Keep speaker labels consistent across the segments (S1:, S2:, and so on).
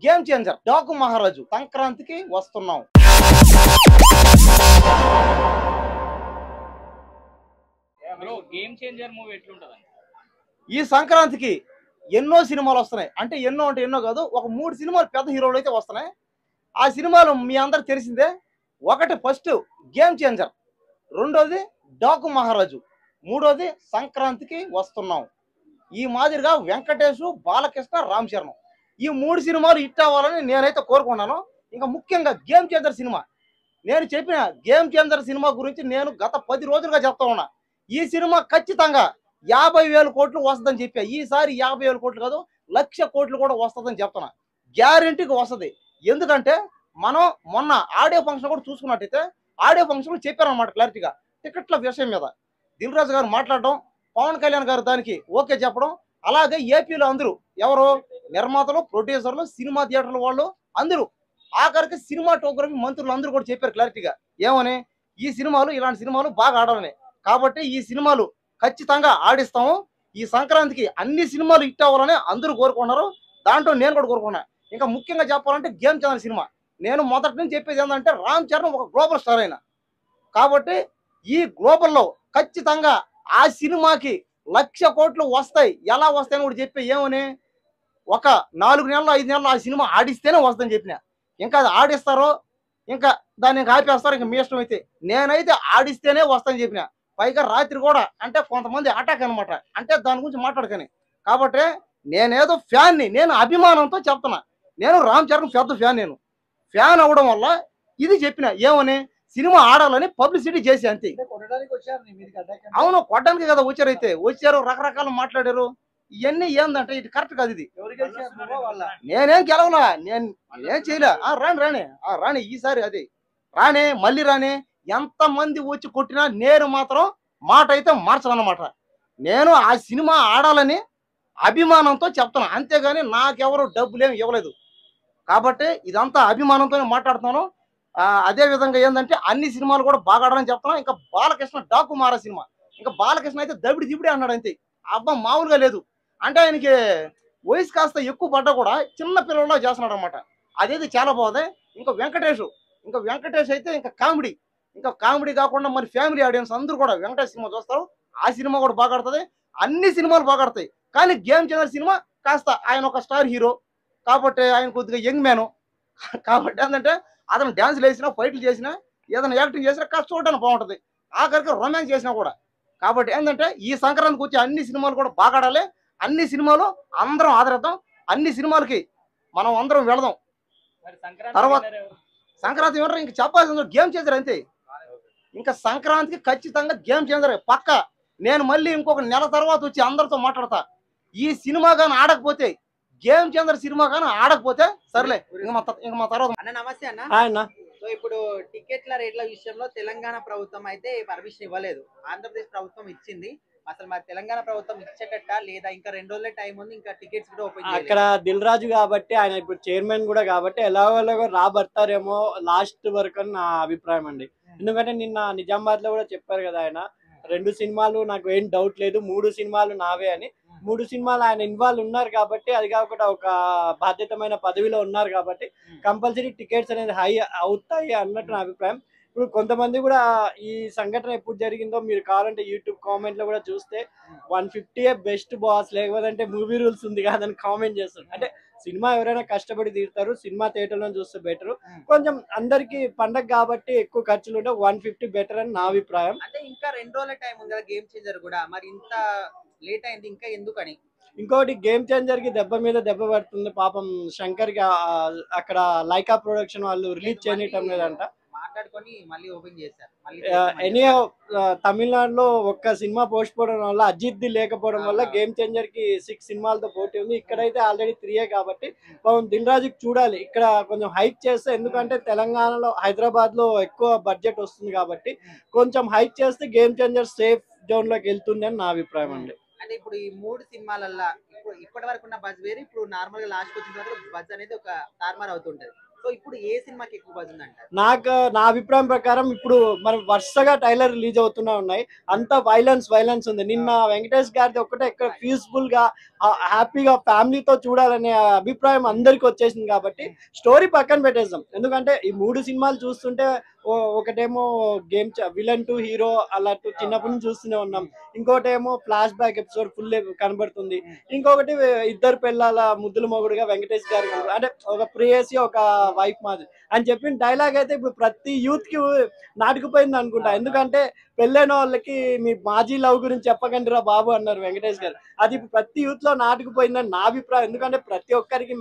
S1: Game changer Daaku మహారాజు సంక్రాంతికి వస్తున్నాం.
S2: గేమ్ చేంజర్ మూవీ ఎట్లుంటది?
S1: ఈ సంక్రాంతికి ఎన్నో సినిమాలు వస్తున్నాయి. అంటే ఎన్నో అంటే ఎన్నో కాదు, ఒక 3 సినిమాలు పెద్ద హీరోలు అయితే వస్తున్నాయి. ఆ సినిమాలు మీ అందరికి తెలిసిందే. ఒకటి ఫస్ట్ గేమ్ చేంజర్, రెండోది డాకు మహారాజు, మూడోది సంక్రాంతికి వస్తున్నాం. ఈ మాదిరిగా వెంకటేష్, బాలకృష్ణ, రామ్ చరణ్ ఈ 3 సినిమాలు హిట్ అవ్వాలని నేనైతే కోరుకున్నాను. ఇంకా ముఖ్యంగా గేమ్ చేంజర్ సినిమా, నేను చెప్పిన గేమ్ చేంజర్ సినిమా గురించి నేను గత 10 రోజులుగా చెప్తా ఉన్నా. ఈ సినిమా ఖచ్చితంగా 50,000 కోట్లు వస్తుందని చెప్పా. ఈసారి 50,000 కోట్లు కాదు, 1,00,000 కోట్లు కూడా వస్తుందని చెప్తున్నా. గ్యారెంటీకి వస్తుంది. ఎందుకంటే మనం మొన్న ఆడియో ఫంక్షన్ కూడా చూసుకున్నట్టయితే ఆడియో ఫంక్షన్ చెప్పారన్నమాట క్లారిటీగా టికెట్ల విషయం మీద. దిల్ రాజు గారు మాట్లాడడం, పవన్ కళ్యాణ్ గారు దానికి ఓకే చెప్పడం, అలాగే ఏపీలో అందరూ ఎవరు నిర్మాతలు, ప్రొడ్యూసర్లు, సినిమా థియేటర్ల వాళ్ళు అందరూ, ఆఖరికి సినిమాటోగ్రఫీ మంత్రులు అందరూ కూడా చెప్పారు క్లారిటీగా ఏమని, ఈ సినిమాలు ఇలాంటి సినిమాలు బాగా ఆడాలని. కాబట్టి ఈ సినిమాలు ఖచ్చితంగా ఆడిస్తాము. ఈ సంక్రాంతికి అన్ని సినిమాలు హిట్ అవ్వాలని అందరూ కోరుకున్నారు. దాంట్లో నేను కూడా కోరుకున్నా. ఇంకా ముఖ్యంగా చెప్పాలంటే గేమ్ చేంజర్ సినిమా, నేను మొదటి నుంచి చెప్పేది ఏంటంటే రామ్ చరణ్ ఒక గ్లోబల్ స్టార్ అయినా కాబట్టి ఈ గ్లోబల్లో ఖచ్చితంగా ఆ సినిమాకి 1,00,000 కోట్లు వస్తాయి. ఎలా వస్తాయని కూడా చెప్పి ఏమని, ఒక 4 నెలలు 5 నెలలు ఆ సినిమా ఆడిస్తేనే వస్తుందని చెప్పిన. ఇంకా అది ఆడిస్తారో ఇంకా దాన్ని ఇంకా ఆపేస్తారో ఇంకా మీ ఇష్టం. అయితే నేనైతే ఆడిస్తేనే వస్తానని చెప్పిన. పైగా రాత్రి కూడా అంటే కొంతమంది అటాక్ అనమాట, అంటే దాని గురించి మాట్లాడకని. కాబట్టి నేనేదో ఫ్యాన్ని, నేను అభిమానంతో చెప్తున్నా. నేను రామ్ చరణ్ పెద్ద ఫ్యాన్. నేను ఫ్యాన్ అవ్వడం వల్ల ఇది చెప్పిన ఏమని, సినిమా ఆడాలని పబ్లిసిటీ చేసి అంతే. అవును, కొట్టడానికి కదా వచ్చారు. అయితే వచ్చారు, రకరకాలు మాట్లాడారు. ఇవన్నీ ఏందంటే ఇది కరెక్ట్ కాదు. ఇది నేనేం గెలవలా, నేనేం చేయలే. రాణి ఈసారి అది రాణి మళ్ళీ రాణి ఎంతమంది వచ్చి కొట్టినా నేను మాత్రం మాట అయితే మార్చనమాట. నేను ఆ సినిమా ఆడాలని అభిమానంతో చెప్తాను, అంతేగాని నాకెవరు డబ్బులేమి ఇవ్వలేదు. కాబట్టి ఇదంతా అభిమానంతోనే మాట్లాడుతున్నాను. అదే విధంగా ఏంటంటే అన్ని సినిమాలు కూడా బాగా ఆడాలని చెప్తున్నాను. ఇంకా బాలకృష్ణ డాకు మారా సినిమా, ఇంకా బాలకృష్ణ అయితే దబిడి దిబిడి అన్నాడు అంతే. అబ్బా మామూలుగా లేదు. అంటే ఆయనకి వయసు కాస్త ఎక్కువ పడ్డా కూడా చిన్న పిల్లల్లో చేస్తున్నాడు అనమాట. అదేది చాలా బాగుంది. ఇంకా వెంకటేష్ అయితే ఇంకా కామెడీ కాకుండా మరి ఫ్యామిలీ ఆడియన్స్ అందరూ కూడా వెంకటేష్ సినిమా చూస్తారు. ఆ సినిమా కూడా బాగా ఆడుతుంది. అన్ని సినిమాలు బాగా ఆడతాయి. కానీ గేమ్ చేంజర్ సినిమా కాస్త ఆయన ఒక స్టార్ హీరో కాబట్టి ఆయన కొద్దిగా యంగ్ మ్యాను. కాబట్టి ఏంటంటే అతను డ్యాన్స్లు వేసినా, ఫైట్లు చేసినా, ఏదైనా యాక్టింగ్ చేసినా కాస్త చూడడానికి బాగుంటుంది. ఆఖరికి రొమాన్స్ చేసినా కూడా. కాబట్టి ఏంటంటే ఈ సంక్రాంతికి వచ్చే అన్ని సినిమాలు కూడా బాగా ఆడాలి. అన్ని సినిమాలు అందరం ఆదరిద్దాం. అన్ని సినిమాలకి మనం అందరం వెళదాం. తర్వాత సంక్రాంతి వినరు ఇంక చెప్పాల్సింది గేమ్ చేంజర్ అంతే. ఇంకా సంక్రాంతికి ఖచ్చితంగా గేమ్ చేంజర్ పక్క. నేను మళ్ళీ ఇంకొక నెల తర్వాత వచ్చి అందరితో మాట్లాడతా. ఈ సినిమా కానీ ఆడకపోతే, గేమ్ చేంజర్ సినిమా కానీ ఆడకపోతే సర్లే ఇంకా మా తర్వాత.
S3: అన్న నమస్తే అన్న.
S1: అన్న
S3: సో ఇప్పుడు టికెట్ల రేట్ల విషయంలో తెలంగాణ ప్రభుత్వం అయితే పర్మిషన్ ఇవ్వలేదు, ఆంధ్రప్రదేశ్ ప్రభుత్వం ఇచ్చింది. అసలు మరి తెలంగాణ ప్రభుత్వం ఇచ్చేటట్ట లేదా ఇంకా 2 రోజులే టైం ఉంది, ఇంకా టికెట్స్ కూడా ఓపెన్ చేయలేదు.
S4: అక్కడ దిల్ రాజు కాబట్టి ఆయన ఇప్పుడు చైర్మన్ కూడా కాబట్టి ఎలాగో రాబడతారేమో లాస్ట్ వరకు అని నా అభిప్రాయం అండి. ఎందుకంటే నిన్న నిజామాబాద్ లో కూడా చెప్పారు కదా ఆయన, 2 సినిమాలు నాకు ఏం డౌట్ లేదు, 3 సినిమాలు నావే అని. 3 సినిమాలు ఆయన ఇన్వాల్వ్ ఉన్నారు కాబట్టి, అది కాకుండా ఒక బాధ్యతమైన పదవిలో ఉన్నారు కాబట్టి కంపల్సరీ టికెట్స్ అనేది హై అవుతాయి అన్నట్టు నా అభిప్రాయం. ఇప్పుడు కొంతమంది కూడా ఈ సంఘటన ఎప్పుడు జరిగిందో మీరు కావాలంటే యూట్యూబ్ కామెంట్ లో కూడా చూస్తే 150 బెస్ట్ బాస్, లేకపోతే మూవీ రూల్స్ ఉంది కాదని కామెంట్ చేస్తారు. అంటే సినిమా ఎవరైనా కష్టపడి తీరుతారు, సినిమా థియేటర్లో చూస్తే బెటర్. కొంచెం అందరికి పండగ కాబట్టి ఎక్కువ ఖర్చులు ఉంటే 150 బెటర్ అని నా అభిప్రాయం.
S3: అంటే ఇంకా 2 రోజుల టైం ఉంది కదా గేమ్ చేంజర్ కూడా, మరి ఇంత లేట్ అయింది ఇంకా ఎందుకని?
S4: ఇంకోటి గేమ్ చేంజర్ కి దెబ్బ మీద దెబ్బ పడుతుంది పాపం. శంకర్ కి అక్కడ లైకా ప్రొడక్షన్ వాళ్ళు రిలీజ్ చేయటం లేదంట,
S3: మాట్లాడుకొని మళ్ళీ ఓపెన్ చేశారు.
S4: ఎనీ తమిళనాడులో ఒక్క సినిమా పోస్ట్ పోవడం వల్ల, అజిత్ ది లేకపోవడం వల్ల గేమ్ చేంజర్ కి 6 సినిమాలతో పోటీ ఉంది. ఇక్కడైతే ఆల్రెడీ 3 కాబట్టి దిల్ రాజుకి చూడాలి ఇక్కడ కొంచెం హైక్ చేస్తే, ఎందుకంటే తెలంగాణలో హైదరాబాద్ లో ఎక్కువ బడ్జెట్ వస్తుంది కాబట్టి కొంచెం హైక్ చేస్తే గేమ్ చేంజర్ సేఫ్ జోన్ లోకి వెళ్తుంది అని నా అభిప్రాయం అండి.
S3: అంటే ఇప్పుడు ఈ 3 సినిమాలల్లో ఇప్పటి వరకు ఉన్న బజ్ వేరు, ఇప్పుడు నార్మల్ గా లాస్ట్ వచ్చిన తర్వాత బజ్ అనేది ఒక తారుమారు అవుతుంటది. సో సో ఇప్పుడు ఏ సినిమాకి ఎక్కువ బజ్ ఉందంటారు?
S4: నా అభిప్రాయం ప్రకారం ఇప్పుడు మరి వరుసగా ట్రైలర్ రిలీజ్ అవుతూనే ఉన్నాయి. అంత వైలెన్స్ ఉంది. నిన్న వెంకటేష్ గారిది ఒక్కటే ఎక్కడ పీస్ఫుల్ గా హ్యాపీగా ఫ్యామిలీతో చూడాలనే అభిప్రాయం అందరికి వచ్చేసింది కాబట్టి స్టోరీ పక్కన పెట్టేద్దాం. ఎందుకంటే ఈ 3 సినిమాలు చూస్తుంటే ఒకటేమో గేమ్ విలన్ టు హీరో అలా చిన్నప్పటి నుంచి చూస్తూనే ఉన్నాం. ఇంకోటేమో ఫ్లాష్ బ్యాక్ ఎపిసోడ్ ఫుల్ కనబడుతుంది. ఇంకొకటి ఇద్దరు పిల్లల ముద్దుల మొగుడుగా వెంకటేష్ గారు అంటే ఒక ప్రేయసి ఒక వైఫ్ మాది అని చెప్పిన డైలాగ్ అయితే ఇప్పుడు ప్రతి యూత్ కి నాటుకుపోయింది అనుకుంటా. ఎందుకంటే పెళ్ళైన వాళ్ళకి మీ మాజీ లవ్ గురించి చెప్పకండి రా బాబు అన్నారు వెంకటేష్ గారు. అది ఇప్పుడు ప్రతి యూత్ లో నాటుకుపోయిందని నా అభిప్రాయం. ఎందుకంటే ప్రతి ఒక్కరికి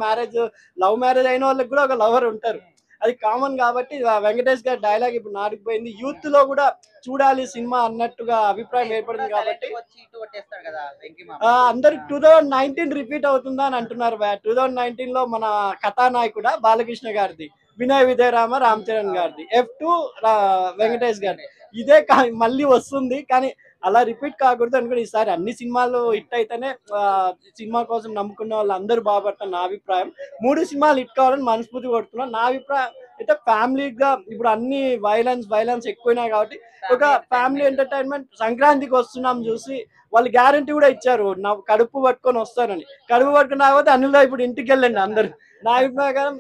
S4: లవ్ మ్యారేజ్ అయిన వాళ్ళకి కూడా ఒక లవర్ ఉంటారు, అది కామన్. కాబట్టి వెంకటేష్ గారి డైలాగ్ ఇప్పుడు నాటుకుపోయింది. యూత్ లో కూడా చూడాలి సినిమా అన్నట్టుగా అభిప్రాయం ఏర్పడింది కాబట్టి అందరు 2019 రిపీట్ అవుతుందా అని అంటున్నారు. 2019 లో మన కథానాయకుడు బాలకృష్ణ గారిది, వినయ్ విజయరామ రామ్ చరణ్ గారిది, F2 వెంకటేష్ గారి ఇదే మళ్ళీ వస్తుంది. కానీ అలా రిపీట్ కాకూడదు అనుకుని ఈసారి అన్ని సినిమాలు హిట్ అయితేనే సినిమా కోసం నమ్ముకున్న వాళ్ళు అందరూ బాగుపడతారు నా అభిప్రాయం. 3 సినిమాలు హిట్ కావాలని మనస్ఫూర్తి కొడుతున్నా. నా అభిప్రాయం అయితే ఫ్యామిలీగా ఇప్పుడు అన్ని వైలెన్స్ ఎక్కువైనాయి కాబట్టి ఒక ఫ్యామిలీ ఎంటర్టైన్మెంట్. సంక్రాంతికి వస్తున్నాం చూసి వాళ్ళు గ్యారంటీ కూడా ఇచ్చారు నా కడుపు పట్టుకొని వస్తారని. కడుపు పట్టుకుని రాకపోతే అనిల్ ఇప్పుడు ఇంటికి వెళ్ళండి అందరు. నా అభిప్రాయం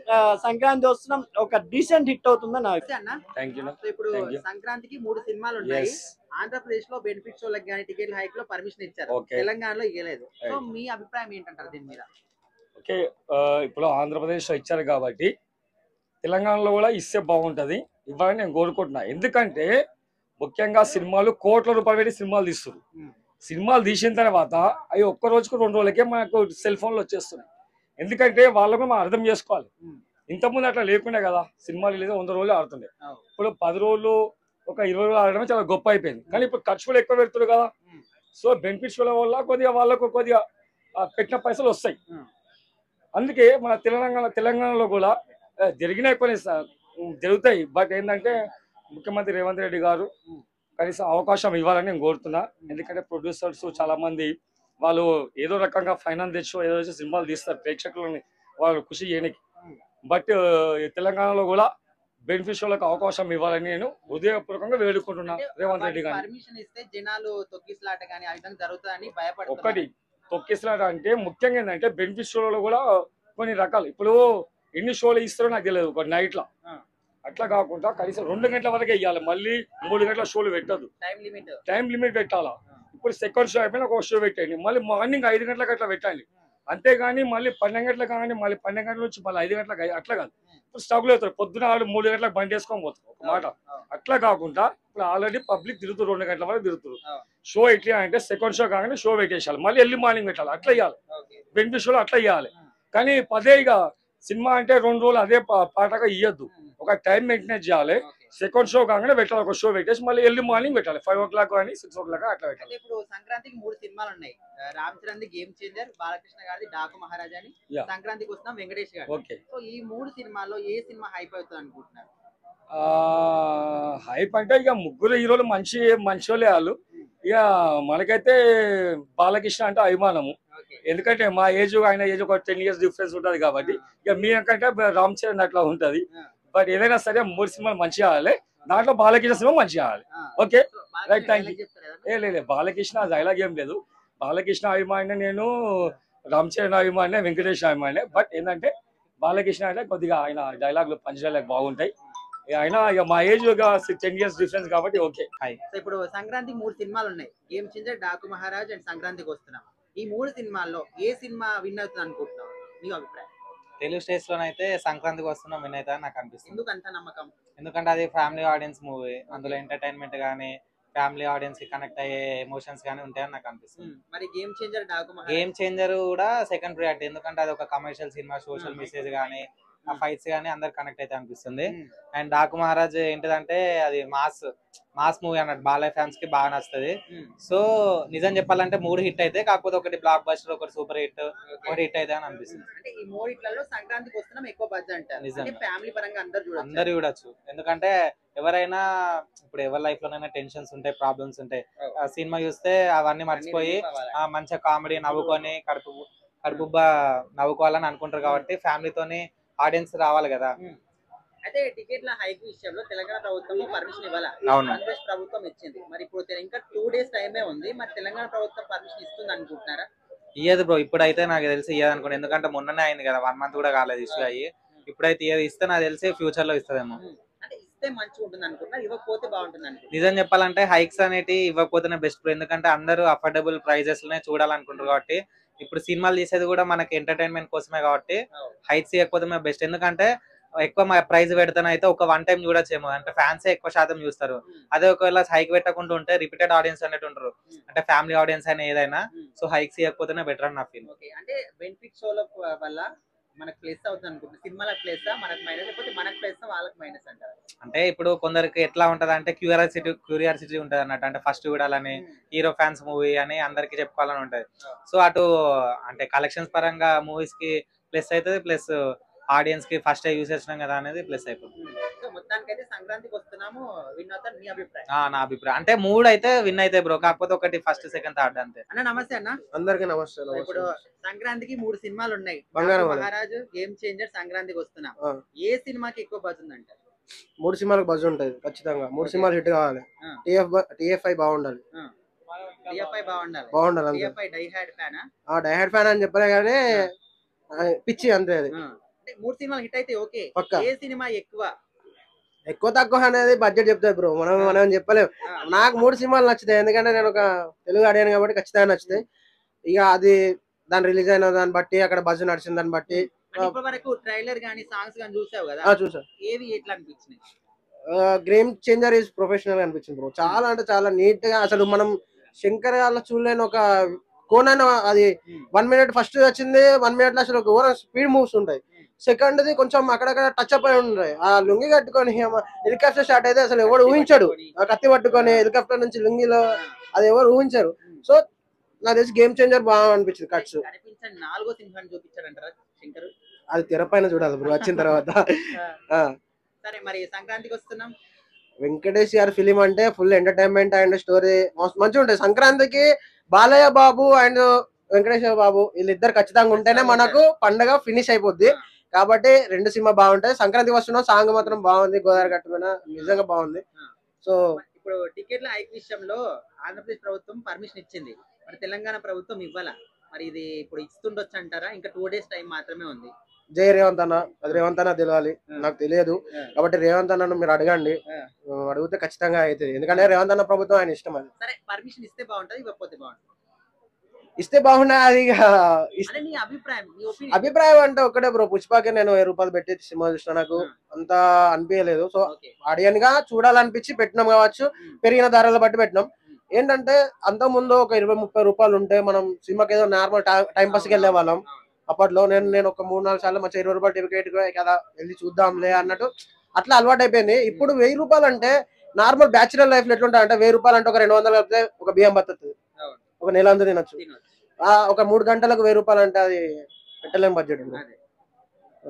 S4: సంక్రాంతి వస్తున్నాం ఒక డీసెంట్ హిట్ అవుతుందని నా
S3: అభిప్రాయం. ఇప్పుడు సంక్రాంతికి 3 సినిమాలు ఉన్నాయి. ఆంధ్రప్రదేశ్ లో బెనిఫిట్ షోలకు కానీ టికెట్ హైక్ లో పర్మిషన్ ఇచ్చారు, తెలంగాణలో ఇవ్వలేదు. సో మీ అభిప్రాయం ఏంటంటారు దీని మీద?
S5: ఓకే, ఇప్పుడు ఆంధ్రప్రదేశ్ లో ఇచ్చారు కాబట్టి తెలంగాణలో కూడా ఇస్తే బాగుంటది, ఇవ్వాలని నేను కోరుకుంటున్నా. ఎందుకంటే ముఖ్యంగా సినిమాలు కోట్ల రూపాయలు పెట్టి సినిమాలు తీస్తారు. సినిమాలు తీసిన తర్వాత అవి ఒక్క రోజుకు 2 రోజులకే మనకు సెల్ ఫోన్లు వచ్చేస్తున్నాయి. ఎందుకంటే వాళ్ళకు మనం అర్థం చేసుకోవాలి. ఇంతకుముందు అట్లా లేకుండా కదా, సినిమాలు లేదా 100 రోజులు ఆడుతుండే. ఇప్పుడు 10 రోజులు ఒక 20 రోజులు ఆడడం చాలా గొప్ప అయిపోయింది. కానీ ఇప్పుడు ఖర్చు కూడా ఎక్కువ పెడుతుంది కదా. సో బెనిఫిట్స్ వల్ల కొద్దిగా వాళ్ళకు కొద్దిగా పెట్టిన పైసలు వస్తాయి. అందుకే మన తెలంగాణలో కూడా జరిగినాయి, కొన్ని జరుగుతాయి. బట్ ఏంటంటే ముఖ్యమంత్రి రేవంత్ రెడ్డి గారు కనీసం అవకాశం ఇవ్వాలని నేను కోరుతున్నా. ఎందుకంటే ప్రొడ్యూసర్స్ చాలా మంది వాళ్ళు ఏదో రకంగా ఫైనాన్స్ తెచ్చో ఏదో సినిమాలు తీస్తారు ప్రేక్షకులని వాళ్ళు ఖుషి చేయడానికి. బట్ తెలంగాణలో కూడా బెనిఫిషియర్లకు అవకాశం ఇవ్వాలని నేను హృదయపూర్వకంగా వేడుకుంటున్నా రేవంత్ రెడ్డి గారు. ఒక్కటి తొక్కిసలాట అంటే ముఖ్యంగా ఏంటంటే బెనిఫిషియర్లో కూడా కొన్ని రకాలు. ఇప్పుడు ఎన్ని షోలు ఇస్తారో నాకు తెలియదు ఒక నైట్ లో. అట్లా కాకుండా కనీసం 2 గంటల వరకే ఇవ్వాలి, మళ్ళీ 3 గంటల షోలు పెట్టదు. టైం లిమిట్ పెట్టాలా. ఇప్పుడు సెకండ్ షో అయిపోయినా ఒక షో పెట్టండి, మళ్ళీ మార్నింగ్ 5 గంటలకు అట్లా పెట్టండి. అంతేగాని మళ్ళీ 12 గంటలకు కానీ మళ్ళీ 12 గంటల నుంచి మళ్ళీ 5 గంటలకు అట్లా కాదు. ఇప్పుడు స్టవ్లు అవుతారు, పొద్దున 3 గంటలకు బండి వేసుకొని పోతారు ఒక మాట. అట్లా కాకుండా ఇప్పుడు ఆల్రెడీ పబ్లిక్ తిరుగుతారు, 2 గంటల వరకు తిరుగుతారు. షో ఎట్లా అంటే సెకండ్ షో కాగానే షో పెట్టేసాలి, మళ్ళీ ఎర్లీ మార్నింగ్ పెట్టాలి. అట్లా ఇవ్వాలి బెనిఫిషియల్, అట్లా ఇవ్వాలి. కానీ పదేగా సినిమా అంటే 2 రోజులు అదే పాటగా ఇవ్వద్దు, ఒక టైం మెయింటైన్ చేయాలి. సెకండ్ షో కాగానే పెట్టాలి, ఒక షో పెట్టేసి మళ్ళీ ఎర్లీ మార్నింగ్ పెట్టాలి, 5 o'clock కానీ 6 o'clock అట్లా పెట్టాలి.
S3: ఇప్పుడు సంక్రాంతికి 3 సినిమాలు ఉన్నాయి. Ram Charan the game changer, Balakrishna గారిది డాకు మహారాజా అని, సంక్రాంతికి వస్తున్నాం వెంకటేష్ గారు. సో ఈ 3 సినిమాల్లో ఏ సినిమా హైప్ అవుతుంది అనుకుంటున్నారు?
S5: హైప్ అంటే ఇక 3 హీరోలు మంచి వాళ్ళే వాళ్ళు. ఇక మనకైతే బాలకృష్ణ అంటే అభిమానము. ఎందుకంటే మా ఏజ్ ఆయన ఏజ్ ఒక 10 years డిఫరెన్స్ ఉంటది కాబట్టి ఇక మీకంటే రామ్ చరణ్ అట్లా ఉంటది. బట్ ఏదైనా సరే 3 సినిమాలు మంచిగా కావాలి, దాంట్లో బాలకృష్ణ సినిమా మంచిగా కావాలి. Okay right, thank you. లేదు బాలకృష్ణ డైలాగ్ ఏం లేదు. బాలకృష్ణ అభిమాని నేను, రామ్ చరణ్ అభిమాని, వెంకటేష్ అభిమాని. బట్ ఏంటంటే బాలకృష్ణ అంటే కొద్దిగా ఆయన డైలాగ్లు పంచ్ డైలాగ్ బాగుంటాయి. ఆయన ఇక మా ఏజ్ ఒక 10 years డిఫరెన్స్ కాబట్టి ఓకే.
S3: ఇప్పుడు సంక్రాంతికి 3 సినిమాలు ఉన్నాయి, game changer, Daaku Maharaj and సంక్రాంతికి వస్తున్నాం. ఈ 3 సినిమాల్లో ఏ సినిమా విన్ అవుతుంది అనుకుంటున్నావు, నీ అభిప్రాయం?
S6: తెలుగు స్టేట్స్ లోనైతే సంక్రాంతికి వస్తున్నాం విన్ అవుతా నాకు అనిపిస్తుంది.
S3: ఎందుకు అంత నమ్మకం?
S6: ఎందుకంటే అది ఫ్యామిలీ ఆడియన్స్ మూవీ, అందులో ఎంటర్టైన్మెంట్ గానీ ఫ్యామిలీ ఆడియన్స్ కి కనెక్ట్ అయ్యే ఎమోషన్స్ గానీ ఉంటాయని నాకు అనిపిస్తుంది.
S3: మరి game changer, Daaku Maharaj?
S6: Game changer కూడా సెకండ్ ప్రియారిటీ, ఎందుకంటే అది ఒక కమర్షియల్ సినిమా, సోషల్ మెసేజ్ గానీ ఆ ఫైట్స్ గానీ అందరు కనెక్ట్ అయితే అనిపిస్తుంది. అండ్ డాకు మహారాజ్ ఏంటిదంటే అది మాస్ మూవీ అన్నట్టు, బాలయ్య ఫ్యాన్స్ కి బాగా నచ్చుతుంది. సో నిజం చెప్పాలంటే 3 హిట్ అయితే, కాకపోతే ఒకటి బ్లాక్ బస్టర్, ఒకటి సూపర్ హిట్, ఒకటి హిట్ అయితే అని అనిపిస్తుంది.
S3: అంటే ఈ 3 హిట్లలో సంక్రాంతికి వస్తున్నాం ఎక్కువ బడ్జెట్ అంటారు.
S6: నిజం,
S3: ఫ్యామిలీ పరంగా
S6: అందరు చూడొచ్చు. ఎందుకంటే ఎవరైనా ఇప్పుడు ఎవరి లైఫ్ లోనైనా టెన్షన్స్ ఉంటాయి, ప్రాబ్లమ్స్ ఉంటాయి, సినిమా చూస్తే అవన్నీ మర్చిపోయి మంచిగా కామెడీ నవ్వుకొని కడుపుబ్బా నవ్వుకోవాలని అనుకుంటారు. కాబట్టి ఫ్యామిలీతోని ఆడియన్స్ రావాలి కదా.
S3: అయితే టికెట్ల హైక్ విషయంలో తెలంగాణ ప్రభుత్వం పర్మిషన్ ఇవ్వాలా?
S6: అవును.
S3: ఆంధ్రప్రదేశ్ ప్రభుత్వం ఇచ్చింది. మరి ఇప్పుడు ఇంకా 2 days టైమే ఉంది. మరి తెలంగాణ ప్రభుత్వం పర్మిషన్ ఇస్తుంది అనుకుంటున్నారా?
S6: ఇయ్యదు బ్రో, ఇప్పుడైతే నాకు తెలిసి ఇయ్యదు అనుకోండి. ఎందుకంటే మొన్ననే అయింది కదా, 1 month కూడా కాలేదు ఇష్యూ అయ్యి. ఇప్పుడైతే ఇయ్యదు. ఇస్తే నాకు తెలిసి ఫ్యూచర్ లో ఇస్తుందేమో.
S3: అంటే ఇస్తే మంచిగా ఉంటుంది అనుకుంటున్నా, ఇవ్వకపోతే బాగుంటుంది అనుకుంటున్నా.
S6: నిజం చెప్పాలంటే హైక్స్ అనేటి ఇవ్వకపోతేనే బెస్ట్ బ్రో. ఎందుకంటే అందరూ అఫోర్డబుల్ ప్రైజెస్ లోనే చూడాలనుకుంటారు కాబట్టి. ఇప్పుడు సినిమాలు తీసేది కూడా మనకి ఎంటర్టైన్మెంట్ కోసమే కాబట్టి హైక్స్ ఇవ్వకపోతే బెస్ట్. ఎందుకంటే ఎక్కువ ప్రైజ్ పెడతానైతే ఒక 1 time చూడొచ్చేమో, అంటే ఫ్యాన్స్ ఎక్కువ శాతం చూస్తారు. అదే ఒకవేళ హైక్ పెట్టకుండా ఉంటే రిపీటెడ్ ఆడియన్స్ అనేది ఉంటారు, అంటే ఫ్యామిలీ ఆడియన్స్ అయినా ఏదైనా. సో హైక్స్ ఇవ్వకపోతేనే బెటర్ అని నా ఫీల్.
S3: ఓకే, అంటే బెనిఫిట్ షోల వల్ల మనకు ప్లస్ అవుతుంది అనుకుంటున్నా. సినిమాలకు ప్లస్, మనకు మైనస్, లేకపోతే మనకు ప్లస్ వాళ్ళకి మైనస్ అంటారు.
S6: అంటే ఇప్పుడు కొందరికి ఎట్లా ఉంటది అంటే క్యూరియాసిటీ ఉంటది అన్నట్టు, అంటే ఫస్ట్ చూడాలని, హీరో ఫ్యాన్స్ మూవీ అని అందరికి చెప్పుకోవాలని ఉంటది. సో అటు అంటే కలెక్షన్స్ పరంగా మూవీస్ కి ప్లస్ అవుతుంది, ప్లస్ ఆడియన్స్ కి ఫస్ట్ యూస్ చేసినాం కదా అనేది ప్లస్ అయిపోతుంది.
S3: సో మొత్తానికి అయితే సంక్రాంతికి వస్తున్నాము, విన్ అవుతారు మీ అభిప్రాయం?
S6: నా అభిప్రాయం అంటే 3 అయితే విన్ అయితే బ్రో, కాకపోతే ఒకటి ఫస్ట్ సెకండ్ థర్డ్ అంతే.
S3: అన్న నమస్తే అన్న.
S1: అందరికీ నమస్తే.
S3: ఇప్పుడు సంక్రాంతికి 3 సినిమాలు ఉన్నాయి.
S1: బంగారం
S3: మహారాజు, గేమ్ చేంజర్, సంక్రాంతికి వస్తున్నాం. ఏ సినిమాకి ఎక్కువ బజ్ ఉందంటారు?
S1: 3 సినిమాలకు బజ్ ఉంటది ఖచ్చితంగా. 3 సినిమాలు హిట్ కావాలి. టిఎఫ్ఐ బాగుండాలి.
S3: టిఎఫ్ఐ బాగుండాలి.
S1: బాగుండాలి.
S3: టిఎఫ్ఐ డై హ్యాడ్ ఫ్యానా?
S1: డైహార్డ్ ఫ్యాన్ అని చెప్పలే కానీ పిచ్చి అంతే. అది
S3: అంటే 3 సినిమాలు హిట్ అయితే ఓకే.
S1: పక్కా.
S3: ఏ సినిమా
S1: ఎక్కువ తక్కువ అనేది బడ్జెట్ చెప్తాయి బ్రో, మనం చెప్పలేము. నాకు 3 సినిమాలు నచ్చుతాయి, ఎందుకంటే నేను ఒక తెలుగు ఆడియన్ కాబట్టి ఖచ్చితంగా నచ్చుతాయి. ఇక అది దాని రిలీజ్ అయిన దాన్ని బట్టి, అక్కడ బజ్ నడిచిన దాన్ని బట్టి.
S3: ఇప్పటి వరకు ట్రైలర్ గానీ సాంగ్స్ గానీ చూసావు కదా?
S1: చూసా.
S3: ఏవి ఎట్లా అనిపించినాయి?
S1: గేమ్ చేంజర్ ఈజ్ ప్రొఫెషనల్ అనిపించింది బ్రో. చాలా అంటే చాలా నీట్ గా, అసలు మనం శంకర్ గారిలో చూడలేని ఒక కోనైన, అది 1 minute ఫస్ట్ వచ్చింది, 1 minute లో అసలు ఘోరం స్పీడ్ మూవ్స్ ఉంటాయి. సెకండ్ ది కొంచెం అక్కడక్కడ టచ్ అప్ అయి ఉంటాయి. ఆ లుంగి కట్టుకొని హెలికాప్టర్ స్టార్ట్ అయితే అసలు ఎవరు ఊహించాడు, ఆ కత్తి పట్టుకొని హెలికాప్టర్ నుంచి లుంగిలో, అది ఎవరు ఊహించారు. సో నాకు తెలిసి గేమ్ చేంజర్ బాగా అనిపించింది. కట్స్
S3: కనిపించండి 4వ సినిమాని చూపించారంటారా శంకర్?
S1: అది తెర పైన చూడాలి బ్రో వచ్చిన తర్వాత.
S3: సరే, మరి సంక్రాంతికి వస్తున్నాం.
S1: వెంకటేష్ గారి ఫిలిం అంటే ఫుల్ ఎంటర్టైన్మెంట్ అండ్ స్టోరీ మంచిగా ఉంటాయి. సంక్రాంతికి బాలయ్య బాబు అండ్ వెంకటేశ్వర బాబు వీళ్ళిద్దరు ఖచ్చితంగా ఉంటేనే మనకు పండగ ఫినిష్ అయిపోద్ది. కాబట్టి 2 సినిమా బాగుంటాయి. సంక్రాంతి వస్తున్నాం, సాంగ్ మాత్రం బాగుంది, గోదావరి గట్టు మీద నిజంగా బాగుంది. సో
S3: ఇప్పుడు టికెట్ల హైక్ విషయంలో ఆంధ్రప్రదేశ్ ప్రభుత్వం పర్మిషన్ ఇచ్చింది, మరి తెలంగాణ ప్రభుత్వం ఇవ్వాలా? మరి ఇది ఇప్పుడు ఇస్తుండొచ్చు అంటారా? ఇంకా 2 days టైం మాత్రమే ఉంది.
S1: జై రేవంత్ అన్న, అది రేవంత్ అన్న తెలియాలి, నాకు తెలియదు. కాబట్టి రేవంత్ అన్నను మీరు అడగండి, అడిగితే ఖచ్చితంగా అవుతుంది. ఎందుకంటే రేవంత్ అన్న ప్రభుత్వం ఆయన ఇష్టం. అది
S3: సరే, పర్మిషన్ ఇస్తే బాగుంటది, ఇవ్వకపోతే బాగుంటుంది?
S1: ఇస్తే బాగుండే. అది
S3: నీ అభిప్రాయం, నీ ఒపీనియన్?
S1: అభిప్రాయం అంటే ఒకటే బ్రో, పుష్పకి నేను 1000 రూపాయలు పెట్టి సినిమా చూసిన, నాకు అంత అనిపించలేదు. సో ఆడియన్ గా చూడాలనిపించి పెట్టినాం కావచ్చు, పెరిగిన ధరలు బట్టి పెట్టినాం. ఏంటంటే అంత ముందు ఒక 20-30 రూపాయలు ఉంటే మనం సినిమాకి ఏదో నార్మల్ టైం పాస్కి వెళ్ళే వాళ్ళం. అప్పట్లో నేను ఒక 3-4 సార్లు మంచిగా 20 రూపాయలు టికెట్ కదా వెళ్ళి చూద్దాంలే అన్నట్టు అట్లా అలవాటు అయిపోయింది. ఇప్పుడు 1000 రూపాయలు అంటే నార్మల్ బ్యాచులర్ లైఫ్ లో ఎట్లుంటా అంటే 1000 రూపాయలు అంటే ఒక 200 కలిపితే ఒక బియ్యం బతుకుతుంది, ఒక నెల అంతా తినొచ్చు. ఒక 3 గంటలకు 1000 రూపాయలు అంటే అది పెట్టలేని బడ్జెట్.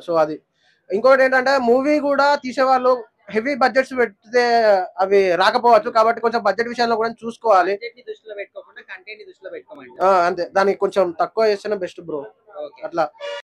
S1: సో అది ఇంకోటి ఏంటంటే మూవీ కూడా తీసేవాళ్ళు హెవీ బడ్జెట్స్ పెడితే అవి రాకపోవచ్చు. కాబట్టి కొంచెం బడ్జెట్ విషయంలో కూడా చూసుకోవాలి.
S3: దృష్టిలో పెట్టుకోకుండా కంటెంట్ దృష్టిలో పెట్టుకోమండి.
S1: అంతే, దానికి కొంచెం తక్కువ చేస్తేనే బెస్ట్ బ్రో. అట్లా